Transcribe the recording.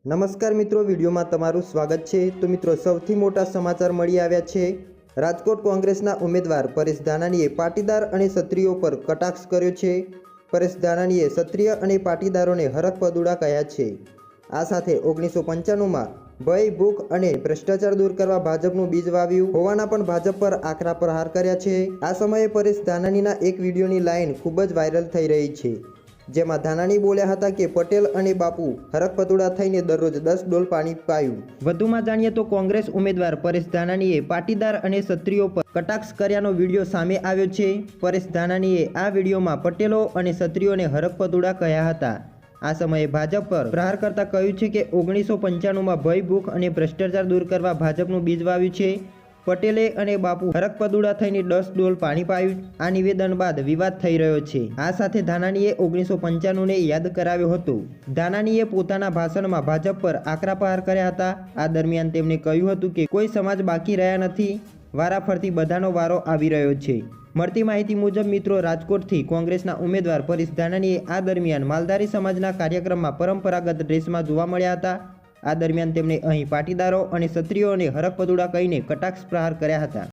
નમસ્કાર મિત્રો, વિડીયોમાં તમારું સ્વાગત છે। તો મિત્રો, સૌથી મોટા સમાચાર મળી આવ્યા છે। રાજકોટ કોંગ્રેસના ઉમેદવાર પરેશ ધાનાણીએ પાટીદાર અને ક્ષત્રિયો પર કટાક્ષ કર્યો છે। પરેશ ધાનાણીએ ક્ષત્રિય અને પાટીદારોને હરખ-પદુડા કહ્યા છે। આ સાથે 1995માં ભય, ભૂખ અને ભ્રષ્ટાચાર દૂર કરવા ભાજપનું બીજ વાવ્યું હોવાના પણ ભાજપ પર આકરા પ્રહાર કર્યા છે। આ સમયે પરેશ ધાનાણીના એક વિડીયોની લાઈન ખૂબ જ વાયરલ થઈ રહી છે, જેમાં ધાનાણી બોલ્યા હતા કે પટેલ અને બાપુ હરખ-પદુડા થઈને દરરોજ 10 ડોલ પાણી પાયું। વધુમાં જાણીએ તો કોંગ્રેસ ઉમેદવાર પરેશ ધાનાણીએ પાટીદાર અને ક્ષત્રિયો પર કટાક્ષ કર્યાનો વિડીયો સામે આવ્યો છે। પરેશ ધાનાણીએ આ વિડીયોમાં પટેલો અને ક્ષત્રિયોને હરખ-પદુડા કહ્યા હતા। આ સમયે ભાજપ પર પ્રહાર કરતા કહ્યું છે કે 1995માં ભય, ભૂખ અને ભ્રષ્ટાચાર દૂર કરવા ભાજપનું બીજ વાવ્યું છે। પટેલે અને બાપુ હરખ-પદુડા થઈને 10 ડોલ પાણી પાયું। આ નિવેદન બાદ વિવાદ થઈ રહ્યો છે। આ સાથે ધાનાણીએ 1995ને યાદ કરાવ્યો હતો। ધાનાણીએ પોતાના ભાષણમાં ભાજપ પર આકરા પ્રહાર કર્યા હતા। આ દરમિયાન તેમણે કહ્યું હતું કે કોઈ સમાજ બાકી રહ્યા નથી, વારાફરતી બધાનો વારો આવી રહ્યો છે। મળતી માહિતી મુજબ મિત્રો, રાજકોટથી કોંગ્રેસના ઉમેદવાર પરેશ ધાનાણીએ આ દરમિયાન માલધારી સમાજના કાર્યક્રમમાં પરંપરાગત ડ્રેસમાં જોવા મળ્યા હતા। આ દરમિયાન તેમણે અહીં પાટીદારો અને ક્ષત્રિયોને હરખ-પદુડા કહીને કટાક્ષ પ્રહાર કર્યા હતા।